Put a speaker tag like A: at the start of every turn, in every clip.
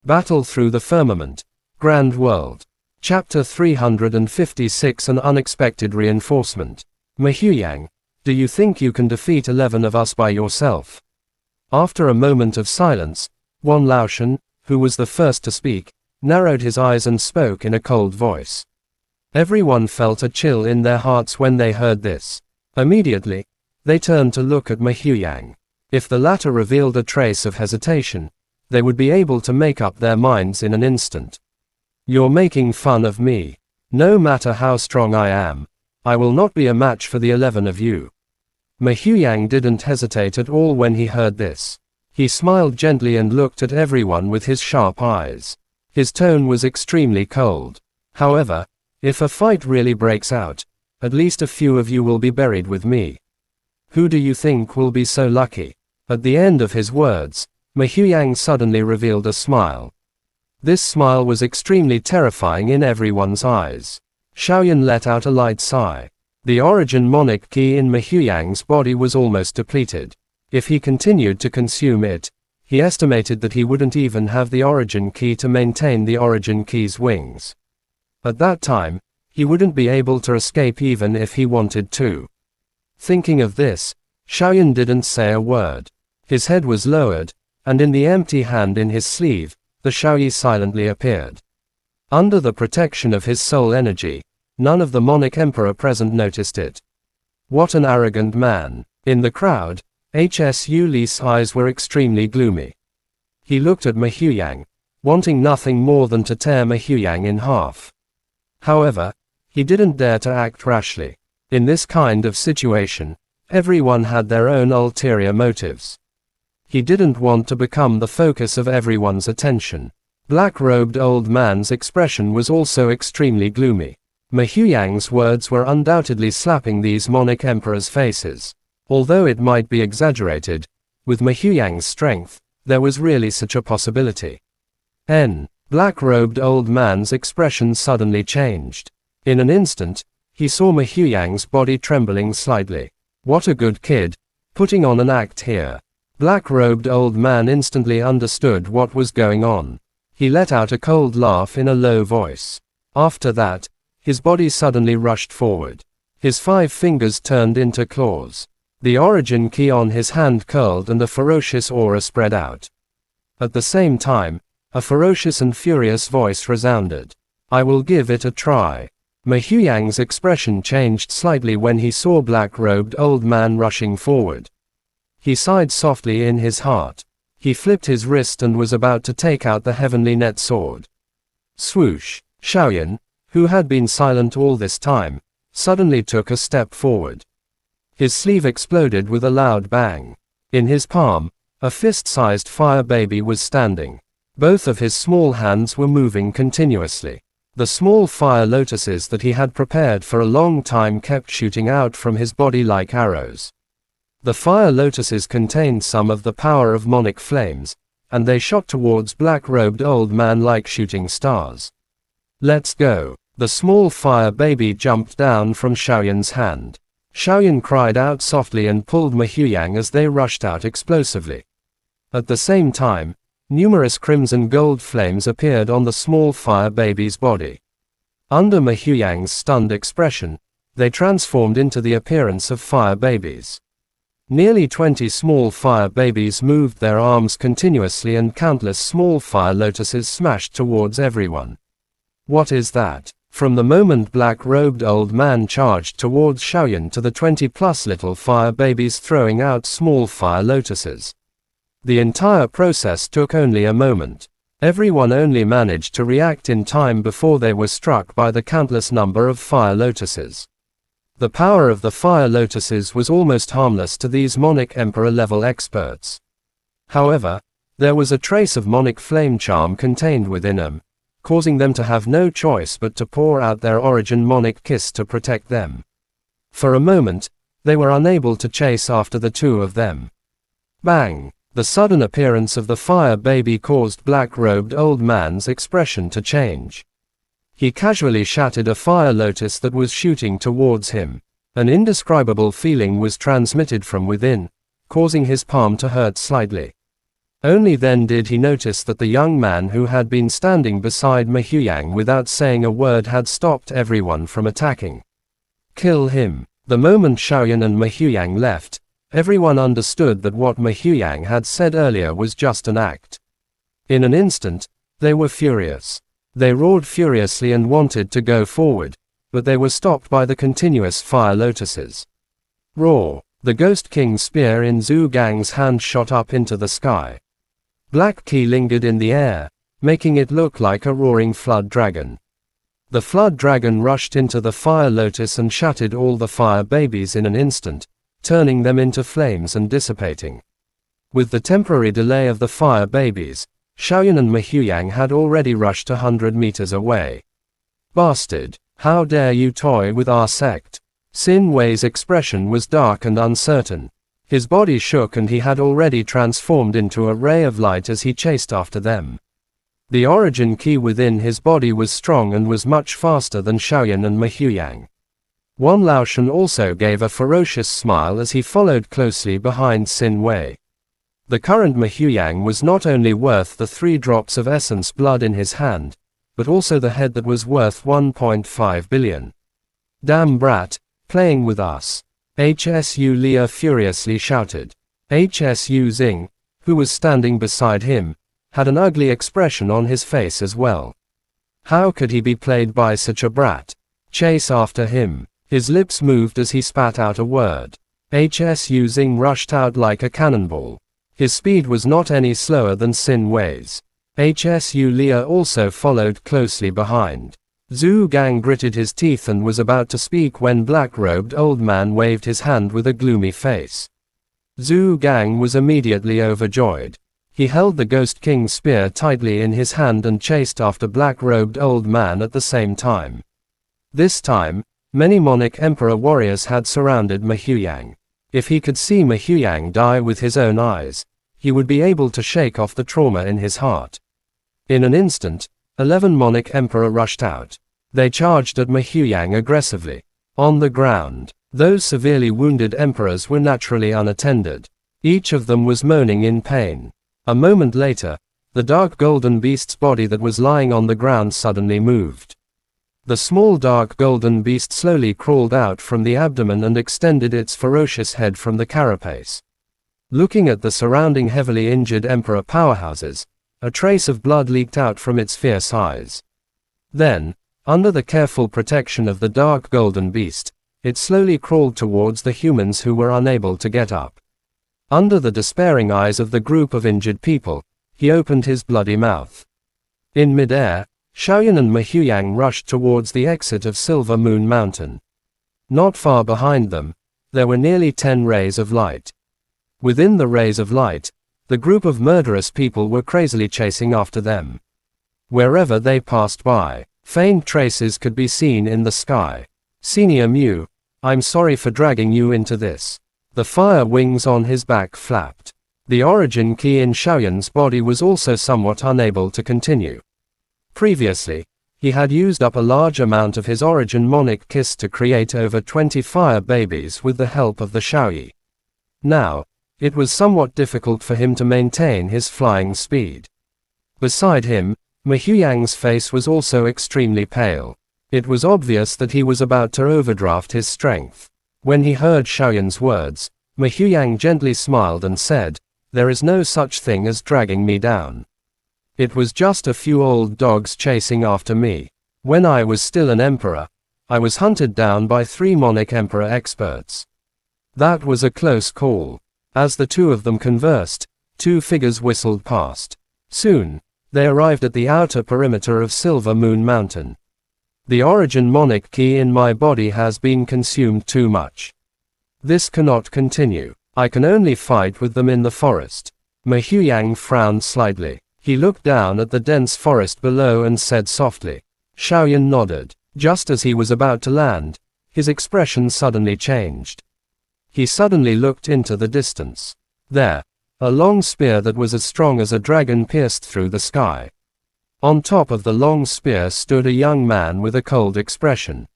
A: Battle through the firmament. Grand world. Chapter 356 An unexpected reinforcement. Mahyuyang, do you think you can defeat 11 of us by yourself? After a moment of silence, Wan Laoshan, who was the first to speak, narrowed his eyes and spoke in a cold voice. Everyone felt a chill in their hearts when they heard this. Immediately, they turned to look at Mahyuyang. If the latter revealed a trace of hesitation, they would be able to make up their minds in an instant. You're making fun of me. No matter how strong I am, I will not be a match for the 11 of you. Mahyuyang didn't hesitate at all when he heard this. He smiled gently and looked at everyone with his sharp eyes. His tone was extremely cold. However, if a fight really breaks out, at least a few of you will be buried with me. Who do you think will be so lucky? At the end of his words, Mahyuyang suddenly revealed a smile. This smile was extremely terrifying in everyone's eyes. Xiaoyan let out a light sigh. The origin monic key in Mahyuyang's body was almost depleted. If he continued to consume it, he estimated that he wouldn't even have the origin key to maintain the origin key's wings. At that time, he wouldn't be able to escape even if he wanted to. Thinking of this, Xiaoyan didn't say a word. His head was lowered, and in the empty hand in his sleeve, the Xiaoyi silently appeared. Under the protection of his soul energy, none of the Monic Emperor present noticed it. What an arrogant man. In the crowd, Hsu Li's eyes were extremely gloomy. He looked at Mahyuyang, wanting nothing more than to tear Mahyuyang in half. However, he didn't dare to act rashly. In this kind of situation, everyone had their own ulterior motives. He didn't want to become the focus of everyone's attention. Black-robed old man's expression was also extremely gloomy. Mahyuyang's words were undoubtedly slapping these Monic Emperors' faces. Although it might be exaggerated, with Mahyuyang's strength, there was really such a possibility. Black-robed old man's expression suddenly changed. In an instant, he saw Mahyuyang's body trembling slightly. What a good kid, putting on an act here. Black-robed old man instantly understood what was going on. He let out a cold laugh in a low voice. After that, his body suddenly rushed forward. His 5 fingers turned into claws. The origin key on his hand curled and a ferocious aura spread out. At the same time, a ferocious and furious voice resounded. I will give it a try. Mahyuyang's expression changed slightly when he saw black-robed old man rushing forward. He sighed softly in his heart. He flipped his wrist and was about to take out the heavenly net sword. Swoosh! Xiaoyan, who had been silent all this time, suddenly took a step forward. His sleeve exploded with a loud bang. In his palm, a fist-sized fire baby was standing. Both of his small hands were moving continuously. The small fire lotuses that he had prepared for a long time kept shooting out from his body like arrows. The fire lotuses contained some of the power of monic flames, and they shot towards black-robed old man like shooting stars. Let's go. The small fire baby jumped down from Xiaoyan's hand. Xiaoyan cried out softly and pulled Mahyuyang as they rushed out explosively. At the same time, numerous crimson gold flames appeared on the small fire baby's body. Under Mahyuyang's stunned expression, they transformed into the appearance of fire babies. Nearly 20 small fire babies moved their arms continuously and countless small fire lotuses smashed towards everyone. What is that? From the moment black-robed old man charged towards Xiaoyan to the 20+ little fire babies throwing out small fire lotuses. The entire process took only a moment. Everyone only managed to react in time before they were struck by the countless number of fire lotuses. The power of the fire lotuses was almost harmless to these Monic Emperor level experts. However, there was a trace of Monic flame charm contained within them, causing them to have no choice but to pour out their origin Monic kiss to protect them. For a moment, they were unable to chase after the two of them. Bang! The sudden appearance of the fire baby caused black-robed old man's expression to change. He casually shattered a fire lotus that was shooting towards him. An indescribable feeling was transmitted from within, causing his palm to hurt slightly. Only then did he notice that the young man who had been standing beside Mahyuyang without saying a word had stopped everyone from attacking. Kill him. The moment Xiaoyan and Mahyuyang left, everyone understood that what Mahyuyang had said earlier was just an act. In an instant, they were furious. They roared furiously and wanted to go forward, but they were stopped by the continuous fire lotuses. Roar! The Ghost King's spear in Zhu Gang's hand shot up into the sky. Black Qi lingered in the air, making it look like a roaring flood dragon. The flood dragon rushed into the fire lotus and shattered all the fire babies in an instant, turning them into flames and dissipating. With the temporary delay of the fire babies, Xiaoyan and Mahyuyang had already rushed 100 meters away. Bastard! How dare you toy with our sect? Xin Wei's expression was dark and uncertain. His body shook and he had already transformed into a ray of light as he chased after them. The origin key within his body was strong and was much faster than Xiaoyan and Mahyuyang. Wan Laoshan also gave a ferocious smile as he followed closely behind Xin Wei. The current Mahyuyang was not only worth the 3 drops of essence blood in his hand, but also the head that was worth 1.5 billion. Damn brat, playing with us. HSU Leah furiously shouted. HSU Xing, who was standing beside him, had an ugly expression on his face as well. How could he be played by such a brat? Chase after him. His lips moved as he spat out a word. HSU Xing rushed out like a cannonball. His speed was not any slower than Xin Wei's. HSU Leah also followed closely behind. Zhu Gang gritted his teeth and was about to speak when black-robed old man waved his hand with a gloomy face. Zhu Gang was immediately overjoyed. He held the Ghost King's spear tightly in his hand and chased after black-robed old man at the same time. This time, many Monarch Emperor warriors had surrounded Mahyuyang. If he could see Mahyuyang die with his own eyes, he would be able to shake off the trauma in his heart. In an instant, 11 Monarch Emperor rushed out. They charged at Mahyuyang aggressively. On the ground, those severely wounded emperors were naturally unattended. Each of them was moaning in pain. A moment later, the dark golden beast's body that was lying on the ground suddenly moved. The small dark golden beast slowly crawled out from the abdomen and extended its ferocious head from the carapace. Looking at the surrounding heavily injured emperor powerhouses, a trace of blood leaked out from its fierce eyes. Then, under the careful protection of the dark golden beast, it slowly crawled towards the humans who were unable to get up. Under the despairing eyes of the group of injured people, he opened his bloody mouth. In mid-air, Xiaoyan and Mahyuyang rushed towards the exit of Silver Moon Mountain. Not far behind them, there were nearly 10 rays of light. Within the rays of light, the group of murderous people were crazily chasing after them. Wherever they passed by, faint traces could be seen in the sky. Senior Mu, I'm sorry for dragging you into this. The fire wings on his back flapped. The origin key in Xiaoyan's body was also somewhat unable to continue. Previously, he had used up a large amount of his origin Monarch Kiss to create over 20 fire babies with the help of the Xiaoyi. Now, it was somewhat difficult for him to maintain his flying speed. Beside him, Mahyuyang's face was also extremely pale. It was obvious that he was about to overdraft his strength. When he heard Xiaoyan's words, Mahyuyang gently smiled and said, "There is no such thing as dragging me down. It was just a few old dogs chasing after me. When I was still an emperor, I was hunted down by 3 Monarch Emperor experts. That was a close call." As the two of them conversed, 2 figures whistled past. Soon, they arrived at the outer perimeter of Silver Moon Mountain. The origin Monarch key in my body has been consumed too much. This cannot continue. I can only fight with them in the forest. Mahyuyang frowned slightly. He looked down at the dense forest below and said softly. Xiaoyan nodded. Just as he was about to land, his expression suddenly changed. He suddenly looked into the distance. There, a long spear that was as strong as a dragon pierced through the sky. On top of the long spear stood a young man with a cold expression.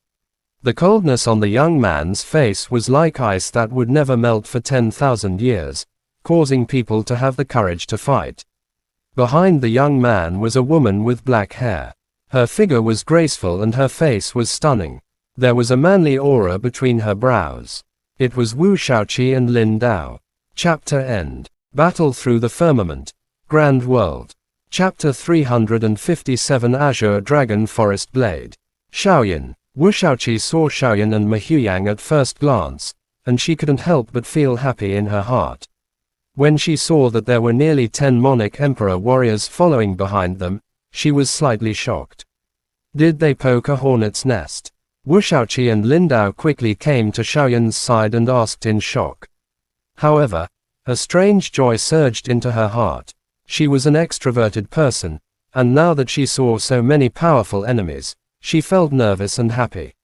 A: The coldness on the young man's face was like ice that would never melt for 10,000 years, causing people to have the courage to fight. Behind the young man was a woman with black hair. Her figure was graceful and her face was stunning. There was a manly aura between her brows. It was Wu Shaoqi and Lin Dao. Chapter End. Battle Through the Firmament. Grand World. Chapter 357 Azure Dragon Forest Blade. Shaoyan. Wu Shaoqi saw Shaoyan and Mahyuyang at first glance, and she couldn't help but feel happy in her heart. When she saw that there were nearly 10 Monarch Emperor warriors following behind them, she was slightly shocked. Did they poke a hornet's nest? Wu Shaoqi and Lin Dao quickly came to Shaoyan's side and asked in shock. However, a strange joy surged into her heart. She was an extroverted person, and now that she saw so many powerful enemies, she felt nervous and happy.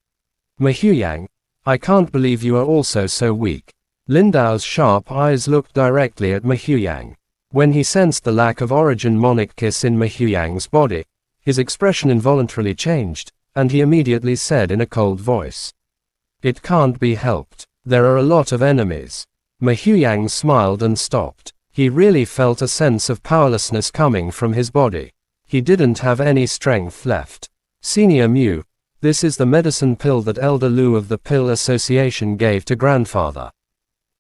A: Mahyuyang, I can't believe you are also so weak. Lin Dao's sharp eyes looked directly at Mahyuyang. When he sensed the lack of origin Monarch kiss in Mahyuyang's body, his expression involuntarily changed, and he immediately said in a cold voice. It can't be helped. There are a lot of enemies. Mahyuyang smiled and stopped. He really felt a sense of powerlessness coming from his body. He didn't have any strength left. Senior Mu, this is the medicine pill that Elder Lu of the Pill Association gave to grandfather.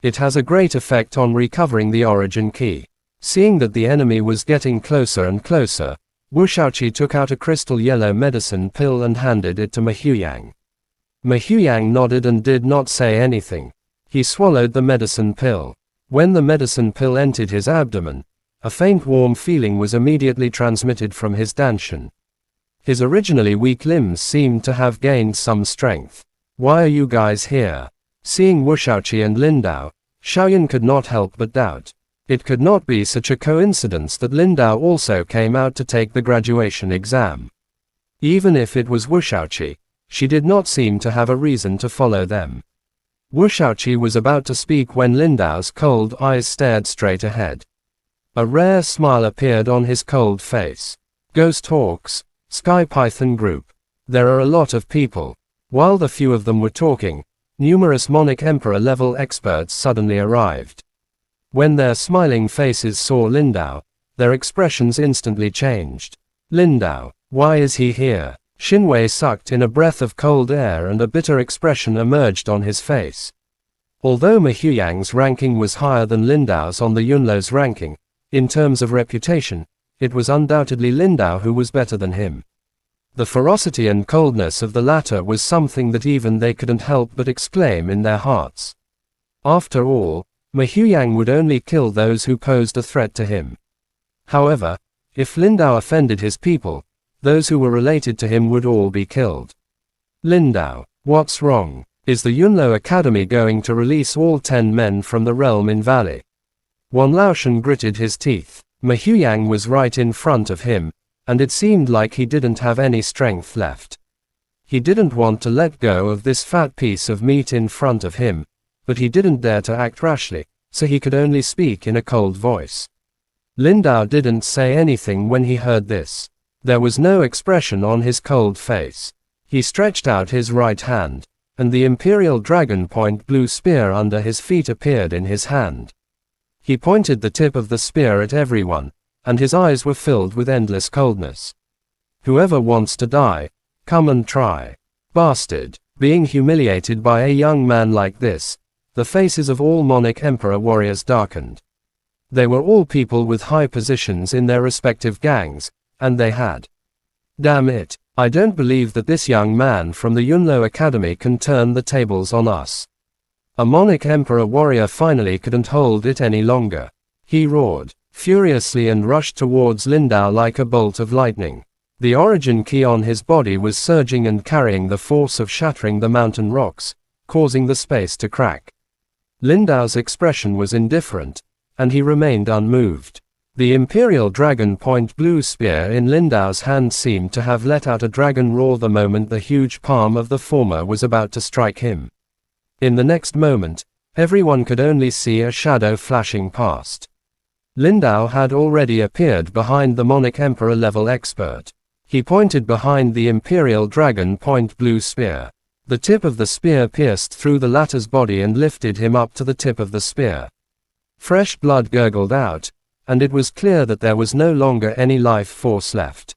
A: It has a great effect on recovering the origin key. Seeing that the enemy was getting closer and closer, Wu Shaoqi took out a crystal yellow medicine pill and handed it to Mahyuyang. Mahyuyang nodded and did not say anything. He swallowed the medicine pill. When the medicine pill entered his abdomen, a faint warm feeling was immediately transmitted from his dantian. His originally weak limbs seemed to have gained some strength. Why are you guys here? Seeing Wu Shaoqi and Lin Dao, Shaoyan could not help but doubt. It could not be such a coincidence that Lin Dao also came out to take the graduation exam. Even if it was Wu Shaoqi, she did not seem to have a reason to follow them. Wu Shaoqi was about to speak when Lin Dao's cold eyes stared straight ahead. A rare smile appeared on his cold face. Ghost Hawks, Sky Python Group. There are a lot of people. While the few of them were talking, numerous Monarch Emperor level experts suddenly arrived. When their smiling faces saw Lin Dao, their expressions instantly changed. Lin Dao, why is he here? Xinwei sucked in a breath of cold air and a bitter expression emerged on his face. Although Mahyuyang's ranking was higher than Lin Dao's on the Yunlo's ranking, in terms of reputation, it was undoubtedly Lin Dao who was better than him. The ferocity and coldness of the latter was something that even they couldn't help but exclaim in their hearts. After all, Mahyuyang would only kill those who posed a threat to him. However, if Lin Dao offended his people, those who were related to him would all be killed. Lin Dao, what's wrong? Is the Yunlo Academy going to release all 10 men from the realm in Valley? Wan Laoshan gritted his teeth. Mahyuyang was right in front of him, and it seemed like he didn't have any strength left. He didn't want to let go of this fat piece of meat in front of him, but he didn't dare to act rashly, so he could only speak in a cold voice. Lin Dao didn't say anything when he heard this. There was no expression on his cold face. He stretched out his right hand, and the Imperial Dragon Point blue spear under his feet appeared in his hand. He pointed the tip of the spear at everyone, and his eyes were filled with endless coldness. Whoever wants to die, come and try. Bastard. Being humiliated by a young man like this, the faces of all Monarch Emperor warriors darkened. They were all people with high positions in their respective gangs, and they had. Damn it, I don't believe that this young man from the Yunlo Academy can turn the tables on us. A Monarch Emperor warrior finally couldn't hold it any longer. He roared furiously and rushed towards Lin Dao like a bolt of lightning. The origin key on his body was surging and carrying the force of shattering the mountain rocks, causing the space to crack. Lin Dao's expression was indifferent, and he remained unmoved. The Imperial Dragon Point blue spear in Lin Dao's hand seemed to have let out a dragon roar the moment the huge palm of the former was about to strike him. In the next moment, everyone could only see a shadow flashing past. Lin Dao had already appeared behind the Monarch Emperor level expert. He pointed behind the Imperial Dragon Point blue spear. The tip of the spear pierced through the latter's body and lifted him up to the tip of the spear. Fresh blood gurgled out, and it was clear that there was no longer any life force left.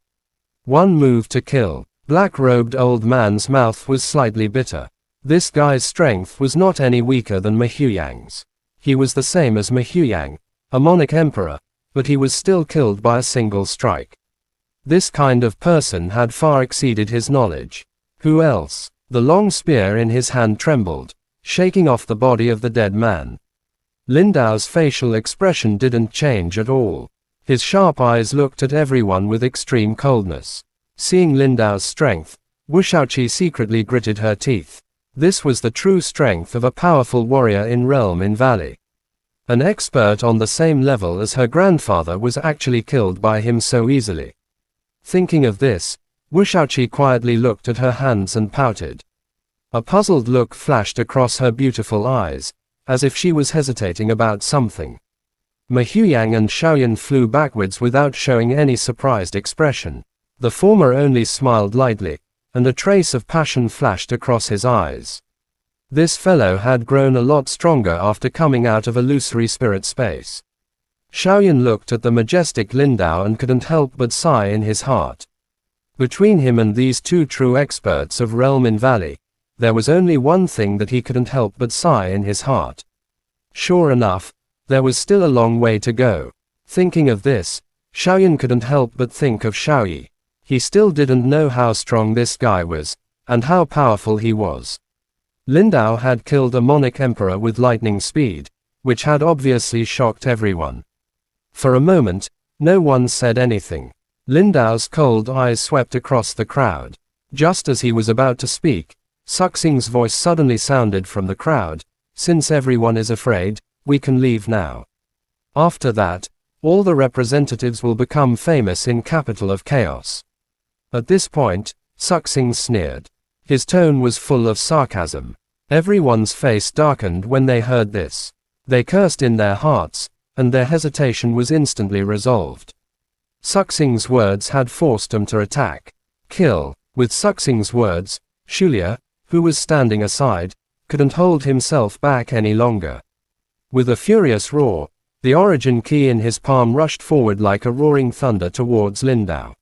A: One move to kill. Black-robed old man's mouth was slightly bitter. This guy's strength was not any weaker than Mehuyang's. He was the same as Mehuyang, a Monic Emperor, but he was still killed by a single strike. This kind of person had far exceeded his knowledge. Who else? The long spear in his hand trembled, shaking off the body of the dead man. Lindao's facial expression didn't change at all. His sharp eyes looked at everyone with extreme coldness. Seeing Lindao's strength, Wu Shaoqi secretly gritted her teeth. This was the true strength of a powerful warrior in Realm in Valley. An expert on the same level as her grandfather was actually killed by him so easily. Thinking of this, Wu Shaoqi quietly looked at her hands and pouted. A puzzled look flashed across her beautiful eyes, as if she was hesitating about something. Mehuyang and Xiaoyan flew backwards without showing any surprised expression. The former only smiled lightly, and a trace of passion flashed across his eyes. This fellow had grown a lot stronger after coming out of illusory spirit space. Xiaoyan looked at the majestic Lindao and couldn't help but sigh in his heart. Between him and these two true experts of Realm in Valley, there was only one thing that he couldn't help but sigh in his heart. Sure enough, there was still a long way to go. Thinking of this, Xiaoyan couldn't help but think of Xiaoyi. He still didn't know how strong this guy was, and how powerful he was. Lindao had killed a Monic Emperor with lightning speed, which had obviously shocked everyone. For a moment, no one said anything. Lindao's cold eyes swept across the crowd. Just as he was about to speak, Suxing's voice suddenly sounded from the crowd. Since everyone is afraid, we can leave now. After that, all the representatives will become famous in Capital of Chaos. At this point, Suxing sneered. His tone was full of sarcasm. Everyone's face darkened when they heard this. They cursed in their hearts, and their hesitation was instantly resolved. Suxing's words had forced them to attack. Kill. With Suxing's words, Shulia, who was standing aside, couldn't hold himself back any longer. With a furious roar, the origin key in his palm rushed forward like a roaring thunder towards Lindao.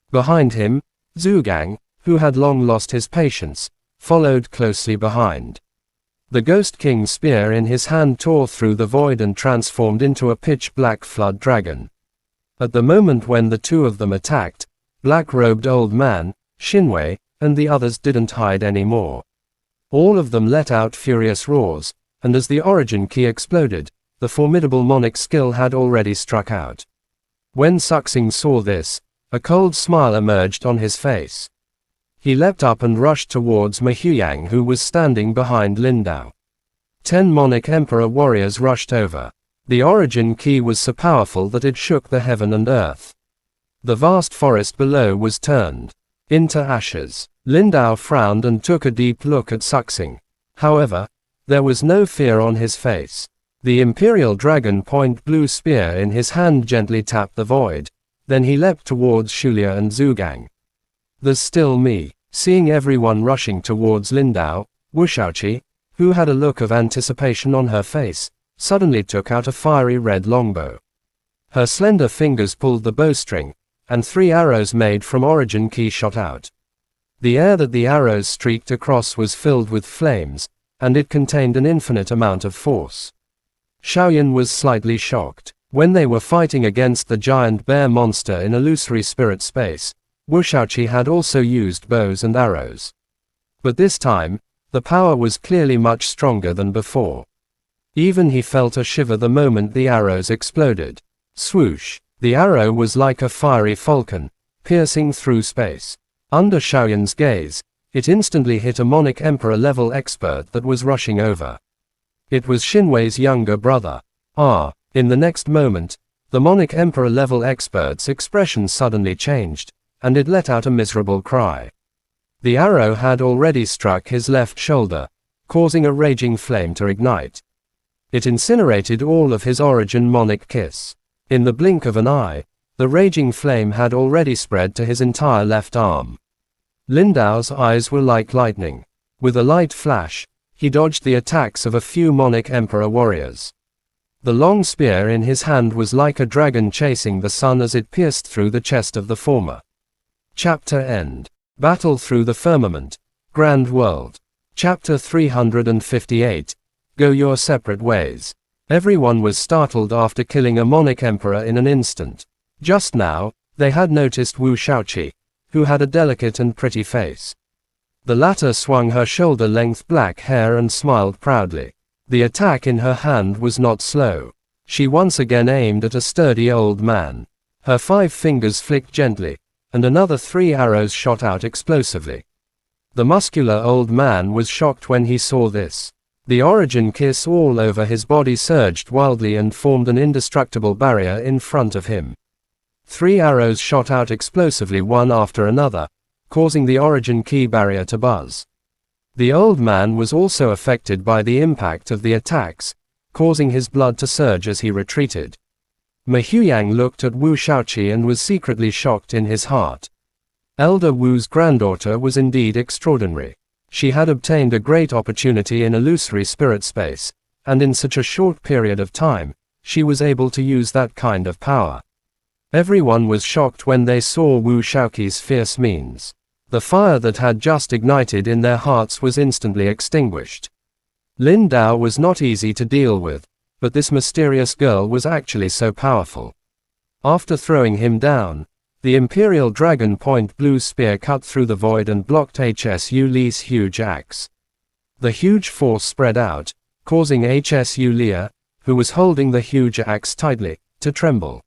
A: Behind him, Zhugang, who had long lost his patience, followed closely behind. The Ghost King's spear in his hand tore through the void and transformed into a pitch-black flood dragon. At the moment when the two of them attacked, black-robed old man, Xinwei, and the others didn't hide anymore. All of them let out furious roars, and as the origin key exploded, the formidable Monic skill had already struck out. When Suxing saw this, a cold smile emerged on his face. He leapt up and rushed towards Mehuyang, who was standing behind Lindao. 10 Monic Emperor warriors rushed over. The origin key was so powerful that it shook the heaven and earth. The vast forest below was turned into ashes. Lindao frowned and took a deep look at Suxing. However, there was no fear on his face. The Imperial Dragon Point blue spear in his hand gently tapped the void. Then he leapt towards Shulia and Zhugang. There's still me. Seeing everyone rushing towards Lindao, Wu Shaoqi, who had a look of anticipation on her face, suddenly took out a fiery red longbow. Her slender fingers pulled the bowstring, and 3 arrows made from origin key shot out. The air that the arrows streaked across was filled with flames, and it contained an infinite amount of force. Xiaoyan was slightly shocked. When they were fighting against the giant bear monster in illusory spirit space, Wu Shaoqi had also used bows and arrows. But this time, the power was clearly much stronger than before. Even he felt a shiver the moment the arrows exploded. Swoosh! The arrow was like a fiery falcon, piercing through space. Under Xiaoyan's gaze, it instantly hit a Monic Emperor-level expert that was rushing over. It was Xinwei's younger brother. In the next moment, the Monic Emperor-level expert's expression suddenly changed, and it let out a miserable cry. The arrow had already struck his left shoulder, causing a raging flame to ignite. It incinerated all of his origin Monic kiss. In the blink of an eye, the raging flame had already spread to his entire left arm. Lindao's eyes were like lightning. With a light flash, he dodged the attacks of a few Monic Emperor warriors. The long spear in his hand was like a dragon chasing the sun as it pierced through the chest of the former. Chapter End. Battle through the firmament. Grand World. Chapter 358. Go your separate ways. Everyone was startled after killing a monarch emperor in an instant. Just now, they had noticed Wu Shaoqi, who had a delicate and pretty face. The latter swung her shoulder-length black hair and smiled proudly. The attack in her hand was not slow. She once again aimed at a sturdy old man. Her 5 fingers flicked gently, and another 3 arrows shot out explosively. The muscular old man was shocked when he saw this. The origin kiss all over his body surged wildly and formed an indestructible barrier in front of him. 3 arrows shot out explosively one after another, causing the origin key barrier to buzz. The old man was also affected by the impact of the attacks, causing his blood to surge as he retreated. Ma Huiyang looked at Wu Shaoqi and was secretly shocked in his heart. Elder Wu's granddaughter was indeed extraordinary. She had obtained a great opportunity in illusory spirit space, and in such a short period of time, she was able to use that kind of power. Everyone was shocked when they saw Wu Shaoqi's fierce means. The fire that had just ignited in their hearts was instantly extinguished. Lin Dao was not easy to deal with, but this mysterious girl was actually so powerful. After throwing him down, the Imperial Dragon Point Blue Spear cut through the void and blocked HSU Li's huge axe. The huge force spread out, causing HSU Li, who was holding the huge axe tightly, to tremble.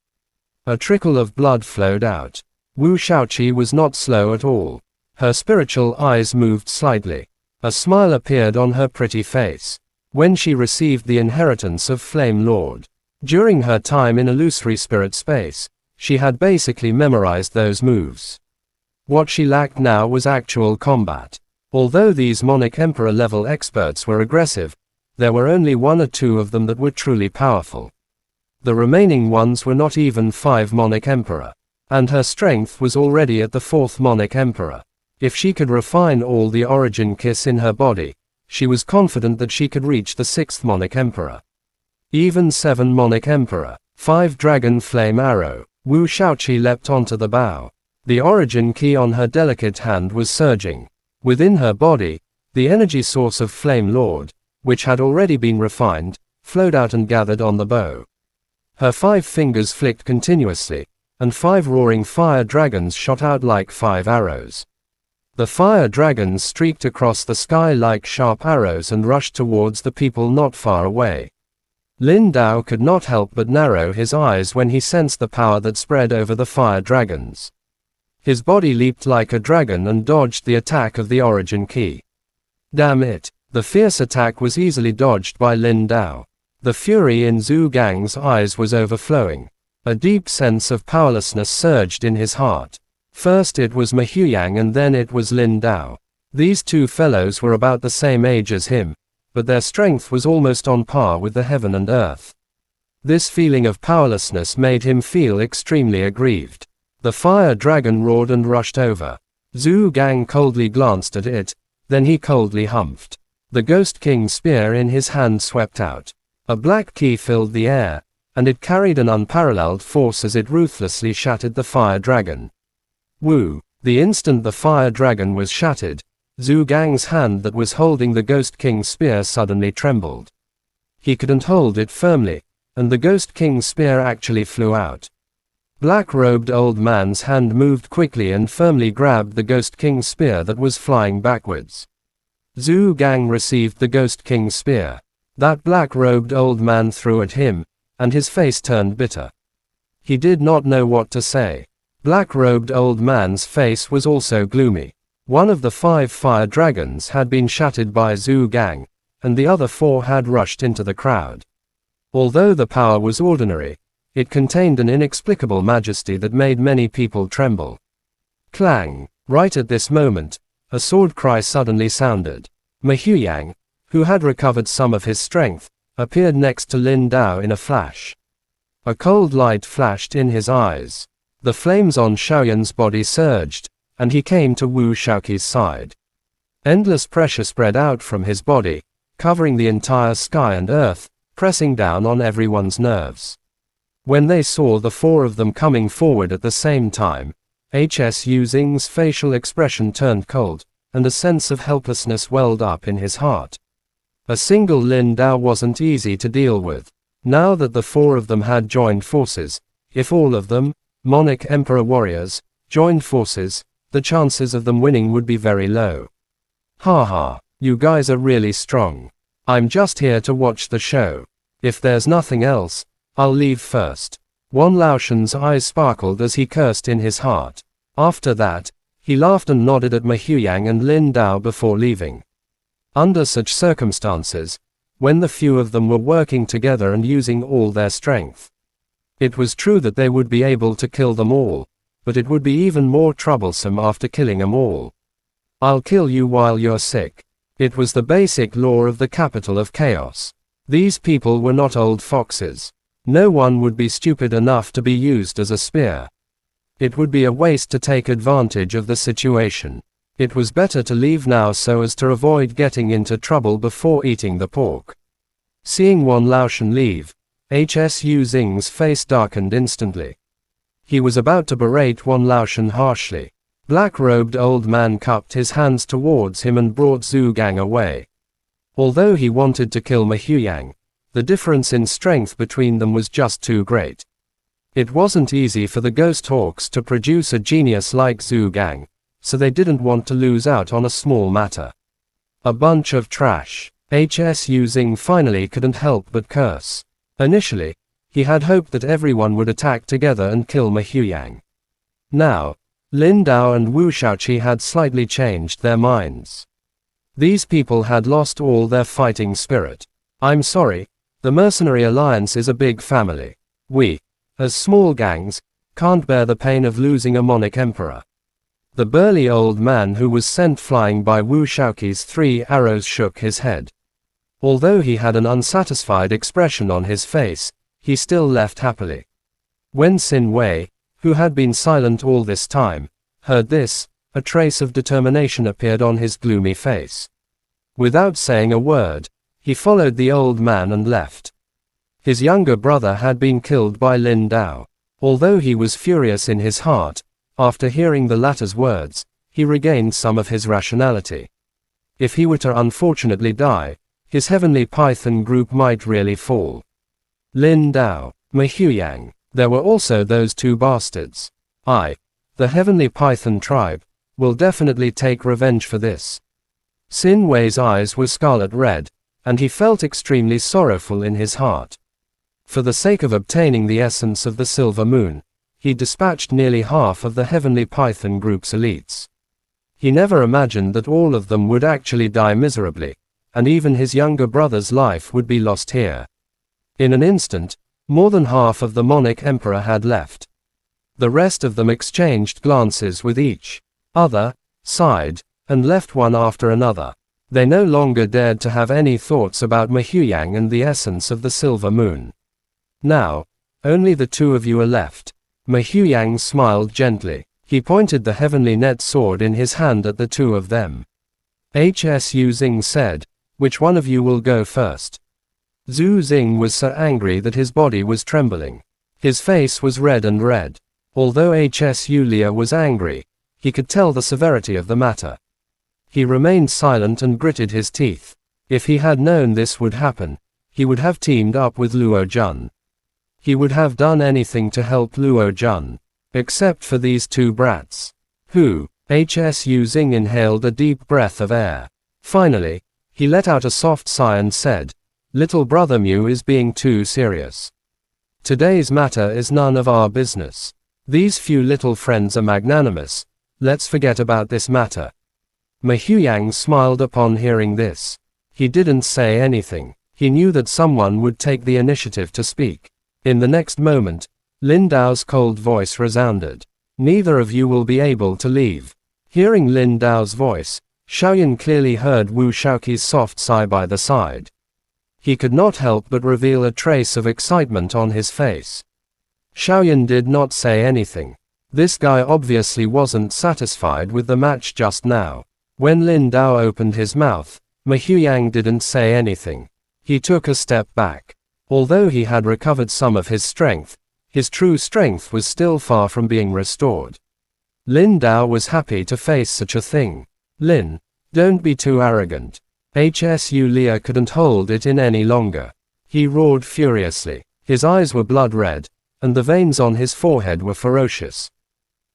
A: A trickle of blood flowed out. Wu Shaoqi was not slow at all. Her spiritual eyes moved slightly. A smile appeared on her pretty face. When she received the inheritance of Flame Lord. During her time in illusory spirit space, she had basically memorized those moves. What she lacked now was actual combat. Although these Monarch Emperor level experts were aggressive, there were only 1 or 2 of them that were truly powerful. The remaining ones were not even 5 Monarch Emperor. And her strength was already at the 4th Monarch Emperor. If she could refine all the origin kiss in her body, she was confident that she could reach the 6th Monarch Emperor. Even 7 Monarch Emperor, 5 Dragon Flame Arrow. Wu Shaoqi leapt onto the bow. The origin key on her delicate hand was surging. Within her body, the energy source of Flame Lord, which had already been refined, flowed out and gathered on the bow. Her 5 fingers flicked continuously, and 5 roaring fire dragons shot out like 5 arrows. The fire dragons streaked across the sky like sharp arrows and rushed towards the people not far away. Lin Dao could not help but narrow his eyes when he sensed the power that spread over the fire dragons. His body leaped like a dragon and dodged the attack of the origin key. Damn it! The fierce attack was easily dodged by Lin Dao. The fury in Zhu Gang's eyes was overflowing. A deep sense of powerlessness surged in his heart. First it was Ma Huiyang and then it was Lin Dao. These 2 fellows were about the same age as him, but their strength was almost on par with the heaven and earth. This feeling of powerlessness made him feel extremely aggrieved. The fire dragon roared and rushed over. Zhu Gang coldly glanced at it, then he coldly humphed. The Ghost King's spear in his hand swept out. A black key filled the air, and it carried an unparalleled force as it ruthlessly shattered the fire dragon. Woo! The instant the fire dragon was shattered, Zhu Gang's hand that was holding the Ghost King's spear suddenly trembled. He couldn't hold it firmly, and the Ghost King's spear actually flew out. Black-robed old man's hand moved quickly and firmly grabbed the Ghost King's spear that was flying backwards. Zhu Gang received the Ghost King's spear. That black-robed old man threw at him, and his face turned bitter. He did not know what to say. Black-robed old man's face was also gloomy. One of the 5 fire dragons had been shattered by Zhu Gang, and the other 4 had rushed into the crowd. Although the power was ordinary, it contained an inexplicable majesty that made many people tremble. Clang! Right at this moment, a sword cry suddenly sounded. Ma Huiyang, who had recovered some of his strength, appeared next to Lin Dao in a flash. A cold light flashed in his eyes. The flames on Shaoyan's body surged, and he came to Wu Shaoqi's side. Endless pressure spread out from his body, covering the entire sky and earth, pressing down on everyone's nerves. When they saw the four of them coming forward at the same time, HSU Xing's facial expression turned cold, and a sense of helplessness welled up in his heart. A single Lin Dao wasn't easy to deal with. Now that the four of them had joined forces, if all of them, Monarch Emperor warriors, joined forces, the chances of them winning would be very low. Haha, you guys are really strong. I'm just here to watch the show. If there's nothing else, I'll leave first. Wan Laoshan's eyes sparkled as he cursed in his heart. After that, he laughed and nodded at Ma Huyang and Lin Dao before leaving. Under such circumstances, when the few of them were working together and using all their strength, it was true that they would be able to kill them all, but it would be even more troublesome after killing them all. I'll kill you while you're sick. It was the basic law of the capital of chaos. These people were not old foxes. No one would be stupid enough to be used as a spear. It would be a waste to take advantage of the situation. It was better to leave now so as to avoid getting into trouble before eating the pork. Seeing Wan Laoshan leave, HSU Xing's face darkened instantly. He was about to berate Wan Laoshan harshly. Black-robed old man cupped his hands towards him and brought Zhu Gang away. Although he wanted to kill Ma Huyang, the difference in strength between them was just too great. It wasn't easy for the Ghost Hawks to produce a genius like Zhu Gang, so they didn't want to lose out on a small matter. A bunch of trash. HSU Xing finally couldn't help but curse. Initially, he had hoped that everyone would attack together and kill Ma Huyang. Now, Lin Dao and Wu Shaoqi had slightly changed their minds. These people had lost all their fighting spirit. I'm sorry, the Mercenary Alliance is a big family. We, as small gangs, can't bear the pain of losing a monarch emperor. The burly old man who was sent flying by Wu Shaoqi's 3 arrows shook his head. Although he had an unsatisfied expression on his face, he still left happily. When Xin Wei, who had been silent all this time, heard this, a trace of determination appeared on his gloomy face. Without saying a word, he followed the old man and left. His younger brother had been killed by Lin Dao. Although he was furious in his heart, after hearing the latter's words, he regained some of his rationality. If he were to unfortunately die, his heavenly python group might really fall. Lin Dao, Ma Huyang. There were also those 2 bastards. The heavenly python tribe, will definitely take revenge for this. Xin Wei's eyes were scarlet red, and he felt extremely sorrowful in his heart. For the sake of obtaining the essence of the silver moon, he dispatched nearly half of the heavenly python group's elites. He never imagined that all of them would actually die miserably, and even his younger brother's life would be lost here. In an instant, more than half of the monarch emperor had left. The rest of them exchanged glances with each other, sighed, and left one after another. They no longer dared to have any thoughts about Ma Huyang and the essence of the silver moon. Now, only the 2 of you are left. Ma Huyang smiled gently. He pointed the heavenly net sword in his hand at the 2 of them. HSU Xing said, "Which one of you will go first?" Zhu Xing was so angry that his body was trembling. His face was red and red. Although HSU Lia was angry, he could tell the severity of the matter. He remained silent and gritted his teeth. If he had known this would happen, he would have teamed up with Luo Jun. He would have done anything to help Luo Jun. Except for these 2 brats. HSU Xing inhaled a deep breath of air. Finally, he let out a soft sigh and said, "Little brother Mu is being too serious. Today's matter is none of our business. These few little friends are magnanimous. Let's forget about this matter." Ma Huyang smiled upon hearing this. He didn't say anything. He knew that someone would take the initiative to speak. In the next moment, Lin Dao's cold voice resounded. "Neither of you will be able to leave." Hearing Lin Dao's voice, Xiaoyan clearly heard Wu Shaoqi's soft sigh by the side. He could not help but reveal a trace of excitement on his face. Xiaoyan did not say anything. This guy obviously wasn't satisfied with the match just now. When Lin Dao opened his mouth, Ma Huyang didn't say anything. He took a step back. Although he had recovered some of his strength, his true strength was still far from being restored. Lin Dao was happy to face such a thing. Lin, don't be too arrogant. HSU Leah couldn't hold it in any longer. He roared furiously. His eyes were blood red, and the veins on his forehead were ferocious.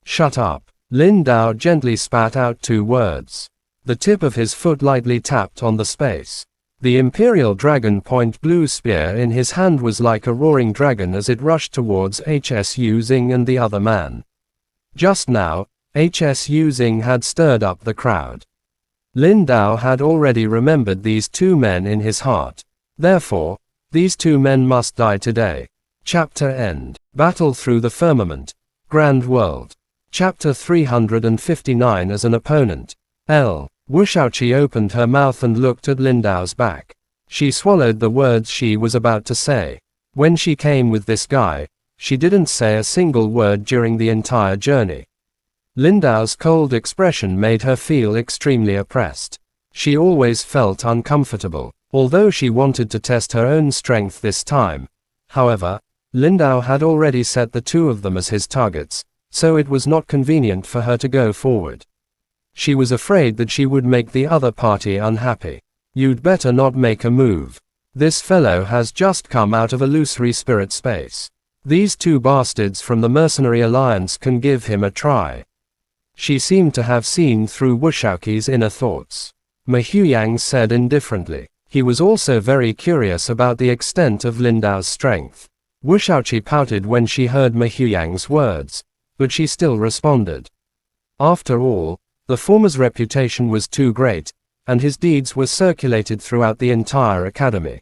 A: Shut up. Lin Dao gently spat out 2 words. The tip of his foot lightly tapped on the space. The Imperial Dragon Point blue spear in his hand was like a roaring dragon as it rushed towards HSU Xing and the other man. Just now, HSU Xing had stirred up the crowd. Lin Dao had already remembered these 2 men in his heart. Therefore, these 2 men must die today. Chapter End. Battle Through the Firmament. Grand World. Chapter 359. As an opponent. L. Wu Shaoqi opened her mouth and looked at Lin Dao's back. She swallowed the words she was about to say. When she came with this guy, she didn't say a single word during the entire journey. Lin Dao's cold expression made her feel extremely oppressed. She always felt uncomfortable, although she wanted to test her own strength this time. However, Lin Dao had already set the 2 of them as his targets, so it was not convenient for her to go forward. She was afraid that she would make the other party unhappy. You'd better not make a move. This fellow has just come out of illusory spirit space. These 2 bastards from the Mercenary Alliance can give him a try. She seemed to have seen through Wu Shaoqi's inner thoughts. Ma Huyang said indifferently. He was also very curious about the extent of Lin Dao's strength. Wu Shaoqi pouted when she heard Ma Huyang's words, but she still responded. After all, the former's reputation was too great, and his deeds were circulated throughout the entire academy.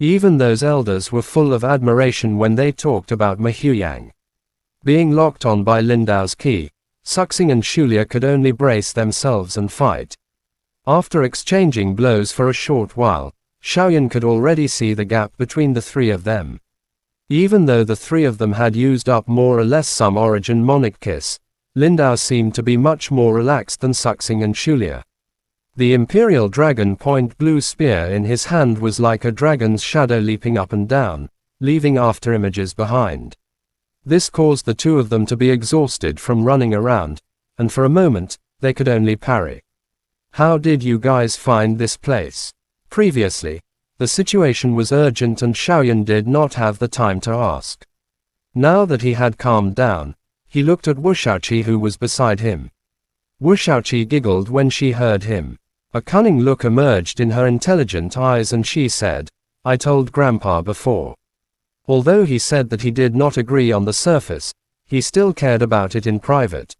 A: Even those elders were full of admiration when they talked about Ma Huyang. Being locked on by Lin Dao's ki, Suxing and Shulia could only brace themselves and fight. After exchanging blows for a short while, Xiaoyan could already see the gap between the 3 of them. Even though the 3 of them had used up more or less some origin monic kiss, Lin Dao seemed to be much more relaxed than Suxing and Shulia. The Imperial Dragon Point blue spear in his hand was like a dragon's shadow leaping up and down, leaving after images behind. This caused the 2 of them to be exhausted from running around, and for a moment, they could only parry. How did you guys find this place? Previously, the situation was urgent and Xiaoyan did not have the time to ask. Now that he had calmed down, he looked at Wu Shaoqi who was beside him. Wu Shaoqi giggled when she heard him. A cunning look emerged in her intelligent eyes and she said, I told Grandpa before. Although he said that he did not agree on the surface, he still cared about it in private.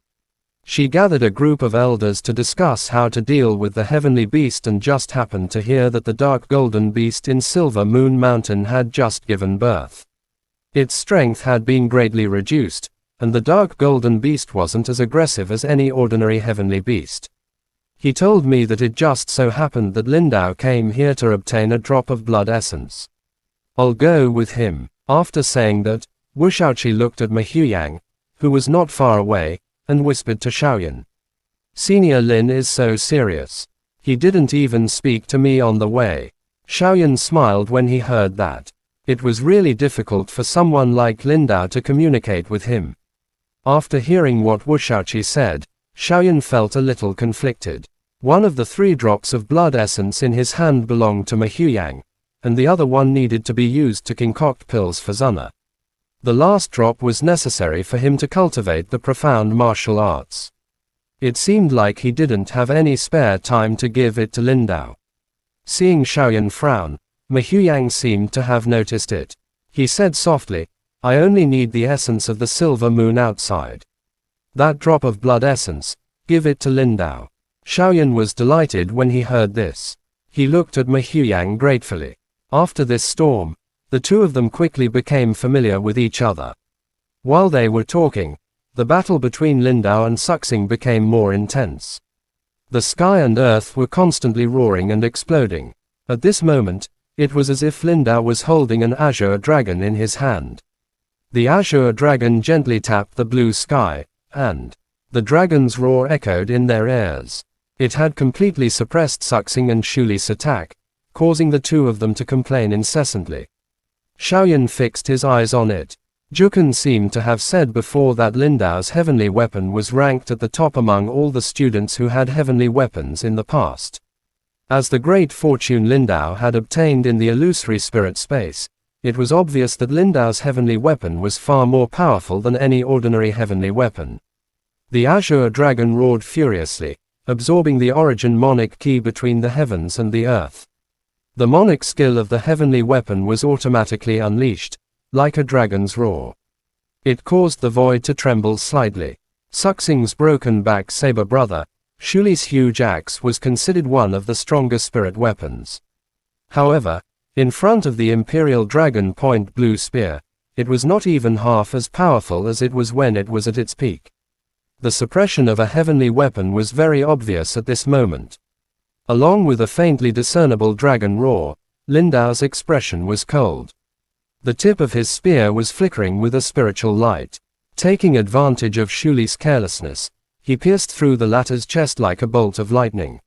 A: She gathered a group of elders to discuss how to deal with the heavenly beast and just happened to hear that the dark golden beast in Silver Moon Mountain had just given birth. Its strength had been greatly reduced, and the dark golden beast wasn't as aggressive as any ordinary heavenly beast. He told me that it just so happened that Lin Dao came here to obtain a drop of blood essence. I'll go with him. After saying that, Wu Shaoqi looked at Ma Huyang, who was not far away, and whispered to Xiaoyan. Senior Lin is so serious. He didn't even speak to me on the way. Xiaoyan smiled when he heard that. It was really difficult for someone like Lin Dao to communicate with him. After hearing what Wu Shaoqi said, Xiaoyan felt a little conflicted. One of the 3 drops of blood essence in his hand belonged to Ma Huyang, and the other one needed to be used to concoct pills for Zuna. The last drop was necessary for him to cultivate the profound martial arts. It seemed like he didn't have any spare time to give it to Lin Dao. Seeing Xiaoyan frown, Ma Huyang seemed to have noticed it. He said softly, I only need the essence of the silver moon outside. That drop of blood essence, give it to Lin Dao. Xiaoyan was delighted when he heard this. He looked at Ma Huyang gratefully. After this storm, the 2 of them quickly became familiar with each other. While they were talking, the battle between Lin Dao and Suxing became more intense. The sky and earth were constantly roaring and exploding. At this moment, it was as if Lin Dao was holding an azure dragon in his hand. The azure dragon gently tapped the blue sky, and the dragon's roar echoed in their ears. It had completely suppressed Suxing and Shuli's attack, causing the 2 of them to complain incessantly. Xiaoyan fixed his eyes on it. Jukun seemed to have said before that Lindao's heavenly weapon was ranked at the top among all the students who had heavenly weapons in the past. As the great fortune Lindao had obtained in the illusory spirit space, it was obvious that Lindao's heavenly weapon was far more powerful than any ordinary heavenly weapon. The azure dragon roared furiously, absorbing the origin monic key between the heavens and the earth. The monic skill of the heavenly weapon was automatically unleashed, like a dragon's roar. It caused the void to tremble slightly. Suxing's broken back saber brother, Shuli's huge axe, was considered one of the stronger spirit weapons. However, in front of the Imperial Dragon Point Blue Spear, it was not even half as powerful as it was when it was at its peak. The suppression of a heavenly weapon was very obvious at this moment. Along with a faintly discernible dragon roar, Lindao's expression was cold. The tip of his spear was flickering with a spiritual light. Taking advantage of Shuli's carelessness, he pierced through the latter's chest like a bolt of lightning.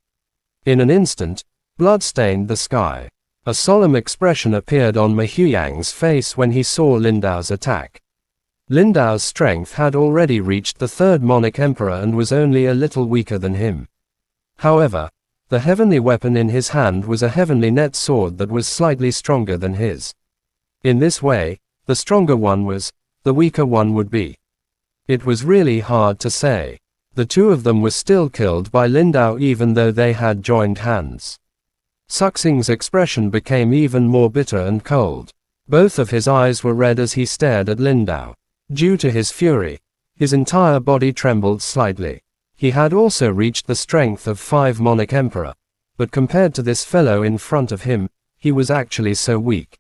A: In an instant, blood stained the sky. A solemn expression appeared on Mehuyang's face when he saw Lindao's attack. Lindao's strength had already reached the third Monic Emperor and was only a little weaker than him. However, the heavenly weapon in his hand was a heavenly net sword that was slightly stronger than his. In this way, the stronger one was, the weaker one would be. It was really hard to say. The two of them were still killed by Lindao even though they had joined hands. Suxing's expression became even more bitter and cold. Both of his eyes were red as he stared at Lindao. Due to his fury, his entire body trembled slightly. He had also reached the strength of 5 Monic Emperor, but compared to this fellow in front of him, he was actually so weak.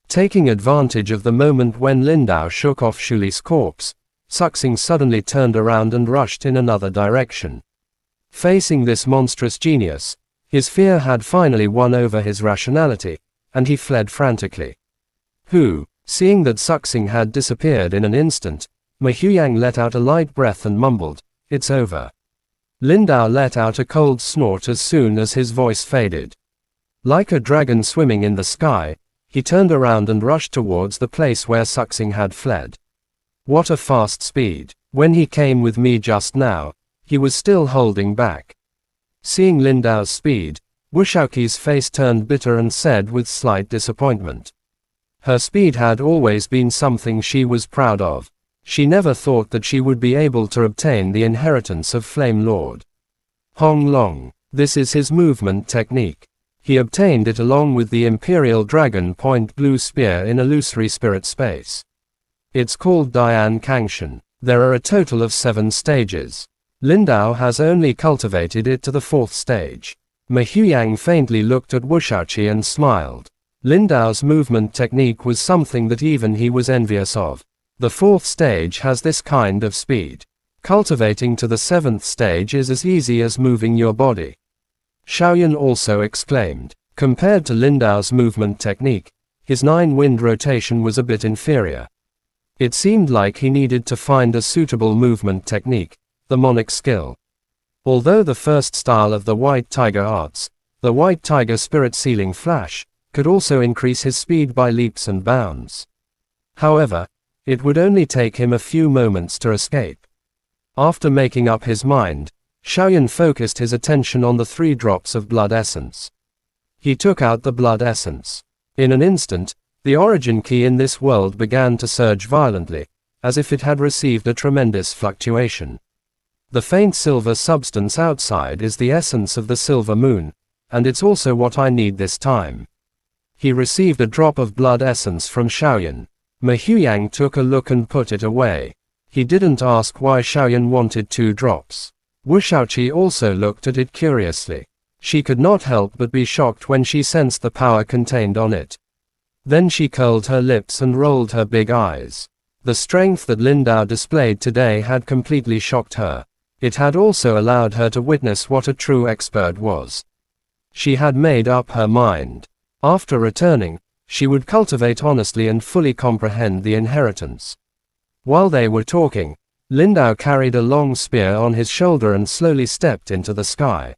A: Taking advantage of the moment when Lindao shook off Shuli's corpse, Suxing suddenly turned around and rushed in another direction. Facing this monstrous genius, his fear had finally won over his rationality, and he fled frantically. Seeing that Suxing had disappeared in an instant, Mehuyang let out a light breath and mumbled, "It's over." Lindao let out a cold snort as soon as his voice faded. Like a dragon swimming in the sky, he turned around and rushed towards the place where Suxing had fled. What a fast speed! When he came with me just now, he was still holding back. Seeing Lindao's speed, Wuxiaoqi's face turned bitter and said with slight disappointment. Her speed had always been something she was proud of. She never thought that she would be able to obtain the inheritance of Flame Lord. Hong Long. This is his movement technique. He obtained it along with the Imperial Dragon Point Blue Spear in illusory spirit space. It's called Dian Kangshan. There are a total of 7 stages. Lindao has only cultivated it to the 4th stage. Mehuyang faintly looked at Wuxiaoqi and smiled. Lindao's movement technique was something that even he was envious of. The 4th stage has this kind of speed. Cultivating to the 7th stage is as easy as moving your body. Xiaoyan also exclaimed. Compared to Lindao's movement technique, his 9-wind rotation was a bit inferior. It seemed like he needed to find a suitable movement technique, the Monic skill. Although the first style of the White Tiger arts, the White Tiger Spirit Sealing Flash, could also increase his speed by leaps and bounds. However, it would only take him a few moments to escape. After making up his mind, Xiaoyan focused his attention on the 3 drops of blood essence. He took out the blood essence. In an instant, the origin key in this world began to surge violently, as if it had received a tremendous fluctuation. The faint silver substance outside is the essence of the silver moon, and it's also what I need this time. He received a drop of blood essence from Xiaoyan. Mehuyang took a look and put it away. He didn't ask why Xiaoyan wanted 2 drops. Wuxiaoqi also looked at it curiously. She could not help but be shocked when she sensed the power contained on it. Then she curled her lips and rolled her big eyes. The strength that Lindao displayed today had completely shocked her. It had also allowed her to witness what a true expert was. She had made up her mind. After returning, she would cultivate honestly and fully comprehend the inheritance. While they were talking, Lindao carried a long spear on his shoulder and slowly stepped into the sky.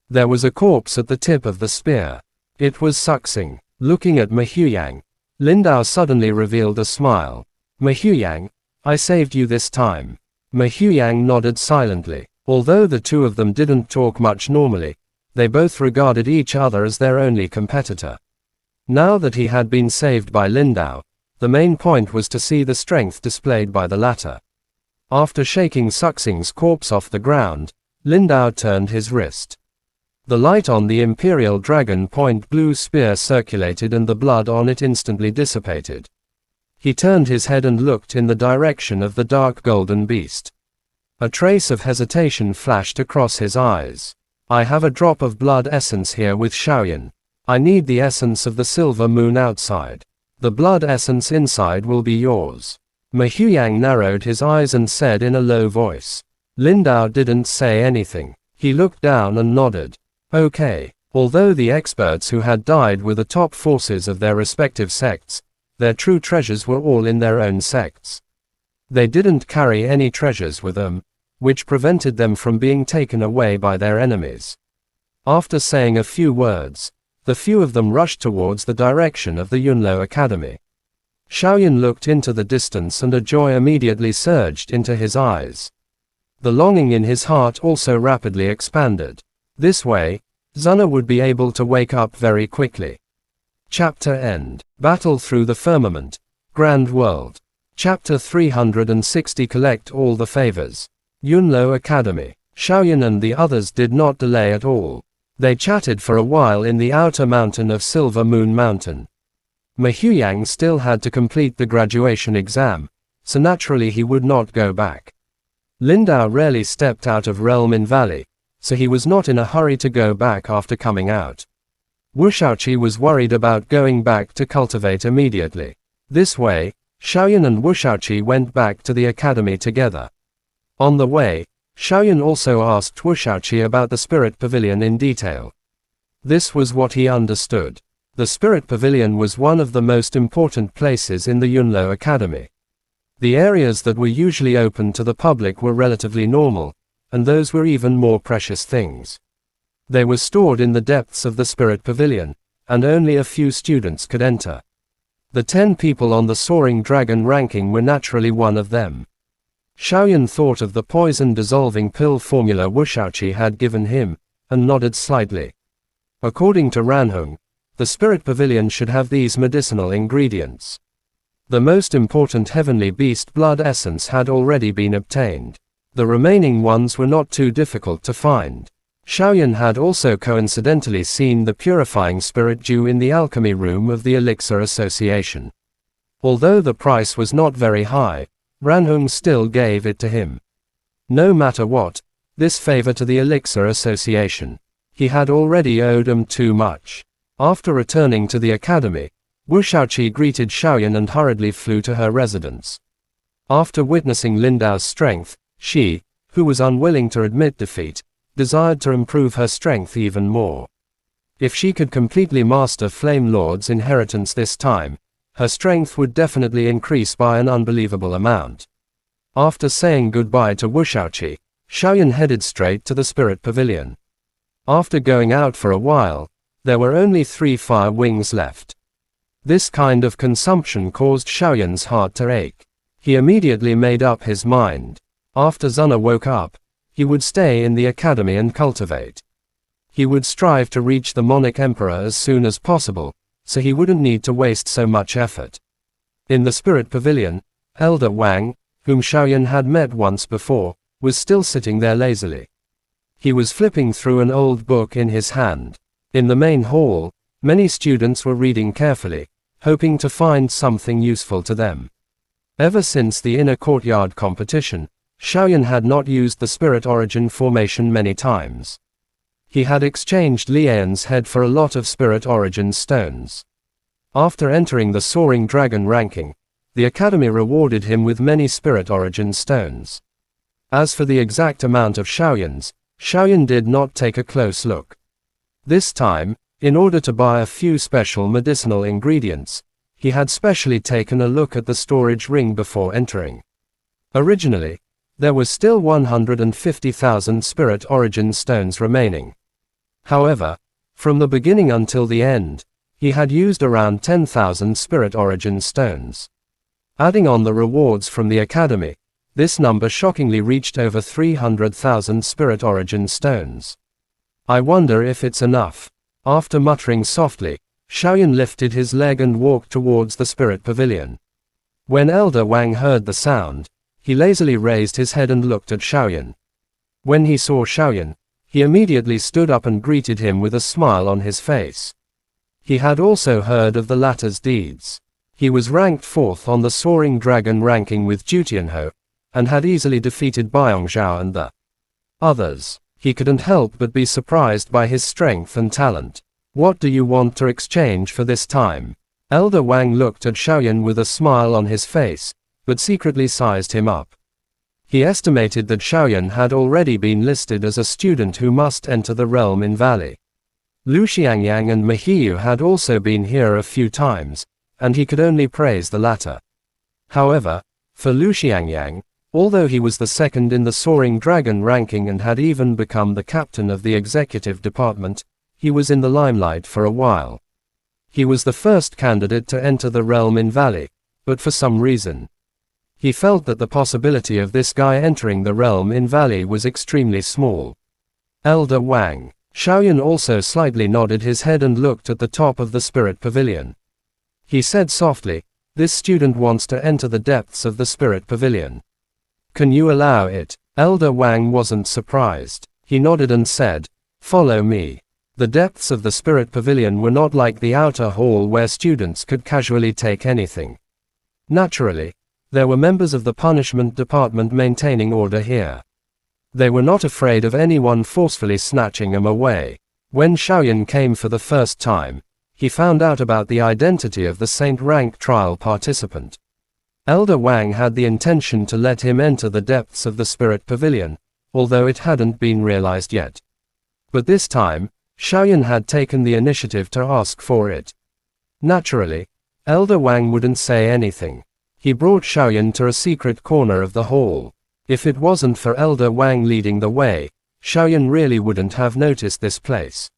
A: There was a corpse at the tip of the spear. It was Suxing. Looking at Mehuyang, Lindao suddenly revealed a smile. Mahyuyang, I saved you this time. Mahyuyang nodded silently. Although the two of them didn't talk much normally, they both regarded each other as their only competitor. Now that he had been saved by Lindao, the main point was to see the strength displayed by the latter. After shaking Suxing's corpse off the ground, Lindao turned his wrist. The light on the Imperial Dragon Point blue spear circulated and the blood on it instantly dissipated. He turned his head and looked in the direction of the dark golden beast. A trace of hesitation flashed across his eyes. I have a drop of blood essence here with Shaoyan. I need the essence of the silver moon outside. The blood essence inside will be yours. Mahyuyang narrowed his eyes and said in a low voice. Lindao didn't say anything. He looked down and nodded. Okay. Although the experts who had died were the top forces of their respective sects, their true treasures were all in their own sects. They didn't carry any treasures with them, which prevented them from being taken away by their enemies. After saying a few words, the few of them rushed towards the direction of the Yunlo Academy. Shaoyan looked into the distance and a joy immediately surged into his eyes. The longing in his heart also rapidly expanded. This way, Zuna would be able to wake up very quickly. Chapter End. Battle Through the Firmament. Grand World. Chapter 360 Collect all the favors. Yunlo Academy. Shaoyan and the others did not delay at all. They chatted for a while in the outer mountain of Silver Moon Mountain. Mahyuyang still had to complete the graduation exam, so naturally he would not go back. Lindao rarely stepped out of Realm in Valley, so he was not in a hurry to go back after coming out. Wu Shaoqi was worried about going back to cultivate immediately. This way, Shaoyan and Wu Shaoqi went back to the academy together. On the way, Shaoyan also asked Wu Shaoqi about the Spirit Pavilion in detail. This was what he understood. The Spirit Pavilion was one of the most important places in the Yunlo Academy. The areas that were usually open to the public were relatively normal, and those were even more precious things. They were stored in the depths of the Spirit Pavilion, and only a few students could enter. The 10 people on the Soaring Dragon ranking were naturally one of them. Shaoyan thought of the poison-dissolving pill formula Wu Shaoqi had given him, and nodded slightly. According to Ranhong, the Spirit Pavilion should have these medicinal ingredients. The most important heavenly beast blood essence had already been obtained. The remaining ones were not too difficult to find. Shaoyan had also coincidentally seen the purifying spirit dew in the alchemy room of the Elixir Association. Although the price was not very high, Ranhong still gave it to him. No matter what, this favor to the Elixir Association. He had already owed them too much. After returning to the academy, Wu Shaoqi greeted Shaoyan and hurriedly flew to her residence. After witnessing Lindao's strength, she, who was unwilling to admit defeat, desired to improve her strength even more. If she could completely master Flame Lord's inheritance this time, her strength would definitely increase by an unbelievable amount. After saying goodbye to Wu Shaoqi, Shaoyan headed straight to the Spirit Pavilion. After going out for a while, there were only 3 fire wings left. This kind of consumption caused Shaoyan's heart to ache. He immediately made up his mind. After Zuna woke up, he would stay in the academy and cultivate. He would strive to reach the Monarch Emperor as soon as possible, so he wouldn't need to waste so much effort. In the Spirit Pavilion, Elder Wang, whom Shaoyan had met once before, was still sitting there lazily. He was flipping through an old book in his hand. In the main hall, many students were reading carefully, hoping to find something useful to them. Ever since the inner courtyard competition, Shaoyan had not used the Spirit Origin formation many times. He had exchanged Lian's head for a lot of Spirit Origin stones. After entering the Soaring Dragon ranking, the Academy rewarded him with many Spirit Origin stones. As for the exact amount of Shaoyan's, Shaoyan did not take a close look. This time, in order to buy a few special medicinal ingredients, he had specially taken a look at the storage ring before entering. Originally, there was still 150,000 Spirit Origin stones remaining. However, from the beginning until the end, he had used around 10,000 spirit origin stones. Adding on the rewards from the academy, this number shockingly reached over 300,000 spirit origin stones. I wonder if it's enough. After muttering softly, Xiaoyan lifted his leg and walked towards the spirit pavilion. When Elder Wang heard the sound, he lazily raised his head and looked at Xiaoyan. When he saw Xiaoyan, he immediately stood up and greeted him with a smile on his face. He had also heard of the latter's deeds. He was ranked 4th on the Soaring Dragon ranking with Jutianho, and had easily defeated Byongzhao and the others. He couldn't help but be surprised by his strength and talent. What do you want to exchange for this time? Elder Wang looked at Xiaoyan with a smile on his face, but secretly sized him up. He estimated that Xiaoyan had already been listed as a student who must enter the realm in Valley. Lu Xiangyang and Mahiyu had also been here a few times, and he could only praise the latter. However, for Lu Xiangyang, although he was the second in the Soaring Dragon ranking and had even become the captain of the executive department, he was in the limelight for a while. He was the first candidate to enter the realm in Valley, but for some reason, he felt that the possibility of this guy entering the realm in Valley was extremely small. Elder Wang. Xiaoyan also slightly nodded his head and looked at the top of the spirit pavilion. He said softly, "This student wants to enter the depths of the spirit pavilion. Can you allow it?" Elder Wang wasn't surprised. He nodded and said, "Follow me." The depths of the spirit pavilion were not like the outer hall where students could casually take anything. Naturally, there were members of the punishment department maintaining order here. They were not afraid of anyone forcefully snatching them away. When Xiaoyan came for the first time, he found out about the identity of the Saint rank trial participant. Elder Wang had the intention to let him enter the depths of the spirit pavilion, although it hadn't been realized yet. But this time, Xiaoyan had taken the initiative to ask for it. Naturally, Elder Wang wouldn't say anything. He brought Xiaoyan to a secret corner of the hall. If it wasn't for Elder Wang leading the way, Xiaoyan really wouldn't have noticed this place.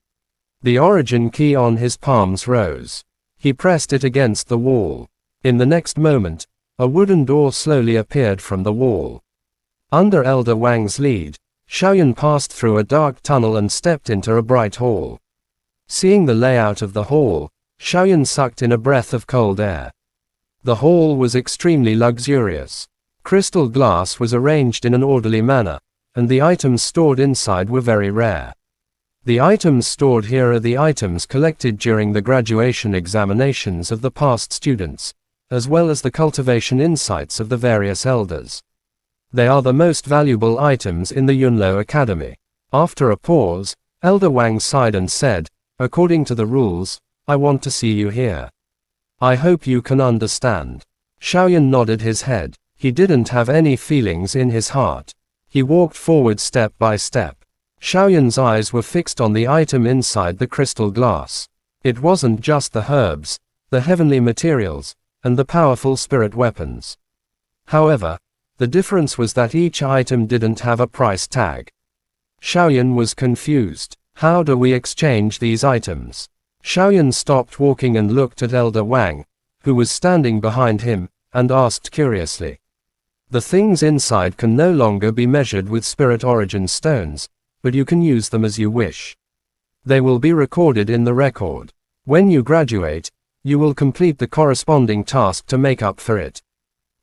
A: The origin key on his palms rose. He pressed it against the wall. In the next moment, a wooden door slowly appeared from the wall. Under Elder Wang's lead, Xiaoyan passed through a dark tunnel and stepped into a bright hall. Seeing the layout of the hall, Xiaoyan sucked in a breath of cold air. The hall was extremely luxurious. Crystal glass was arranged in an orderly manner, and the items stored inside were very rare. The items stored here are the items collected during the graduation examinations of the past students, as well as the cultivation insights of the various elders. They are the most valuable items in the Yunlo Academy. After a pause, Elder Wang sighed and said, "According to the rules, I want to see you here. I hope you can understand." Xiaoyan nodded his head. He didn't have any feelings in his heart. He walked forward step by step. Xiaoyan's eyes were fixed on the item inside the crystal glass. It wasn't just the herbs, the heavenly materials, and the powerful spirit weapons. However, the difference was that each item didn't have a price tag. Xiaoyan was confused. How do we exchange these items? Xiaoyan stopped walking and looked at Elder Wang, who was standing behind him, and asked curiously. The things inside can no longer be measured with spirit origin stones, but you can use them as you wish. They will be recorded in the record. When you graduate, you will complete the corresponding task to make up for it.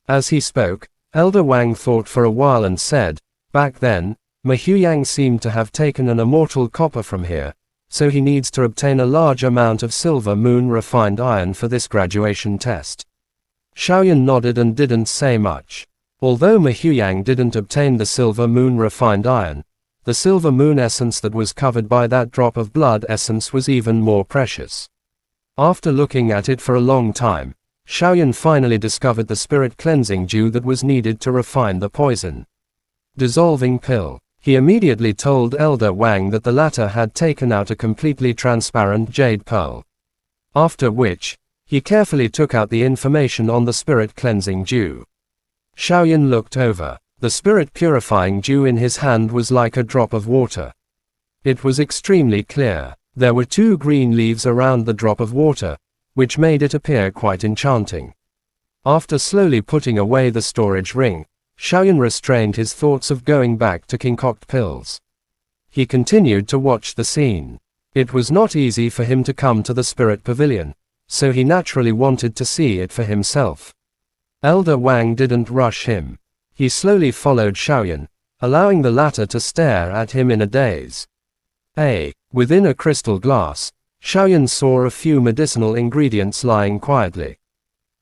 A: As he spoke, Elder Wang thought for a while and said, "Back then, Mahuyang seemed to have taken an immortal copper from here, so he needs to obtain a large amount of silver moon refined iron for this graduation test." Xiaoyan nodded and didn't say much. Although Mahuyang didn't obtain the silver moon refined iron, the silver moon essence that was covered by that drop of blood essence was even more precious. After looking at it for a long time, Xiaoyan finally discovered the spirit cleansing dew that was needed to refine the poison. Dissolving pill. He immediately told Elder Wang that the latter had taken out a completely transparent jade pearl. After which, he carefully took out the information on the spirit cleansing dew. Xiaoyan looked over. The spirit purifying dew in his hand was like a drop of water. It was extremely clear. There were 2 green leaves around the drop of water, which made it appear quite enchanting. After slowly putting away the storage ring, Xiaoyan restrained his thoughts of going back to concoct pills. He continued to watch the scene. It was not easy for him to come to the spirit pavilion, so he naturally wanted to see it for himself. Elder Wang didn't rush him. He slowly followed Xiaoyan, allowing the latter to stare at him in a daze. Within a crystal glass, Xiaoyan saw a few medicinal ingredients lying quietly.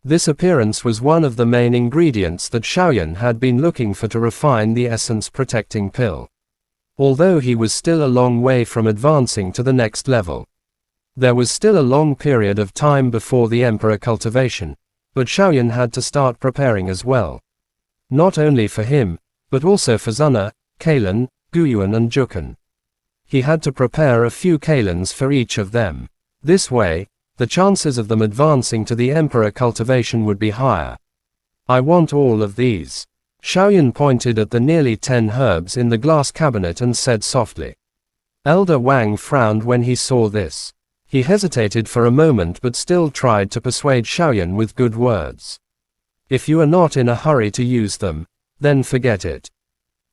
A: This appearance was one of the main ingredients that Xiaoyan had been looking for to refine the essence protecting pill. Although he was still a long way from advancing to the next level. There was still a long period of time before the Emperor cultivation, but Xiaoyan had to start preparing as well. Not only for him, but also for Zuna, Kalen, Guyuan and Jukan. He had to prepare a few Kalens for each of them. This way, the chances of them advancing to the Emperor cultivation would be higher. I want all of these. Xiaoyan pointed at the nearly 10 herbs in the glass cabinet and said softly. Elder Wang frowned when he saw this. He hesitated for a moment but still tried to persuade Xiaoyan with good words. If you are not in a hurry to use them, then forget it.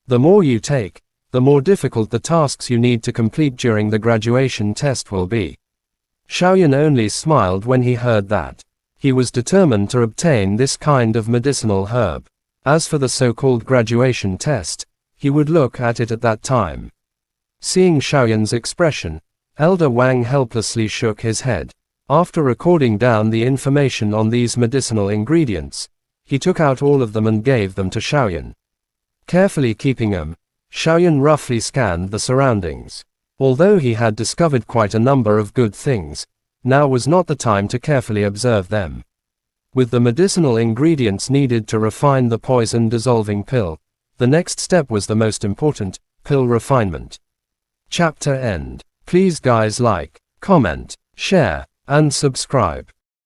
A: The more you take, the more difficult the tasks you need to complete during the graduation test will be. Xiaoyan only smiled when he heard that. He was determined to obtain this kind of medicinal herb. As for the so-called graduation test, he would look at it at that time. Seeing Xiaoyan's expression, Elder Wang helplessly shook his head. After recording down the information on these medicinal ingredients, he took out all of them and gave them to Xiaoyan. Carefully keeping them, Xiaoyan roughly scanned the surroundings. Although he had discovered quite a number of good things, now was not the time to carefully observe them. With the medicinal ingredients needed to refine the poison-dissolving pill, the next step was the most important, pill refinement. Chapter end. Please guys like, comment, share, and subscribe.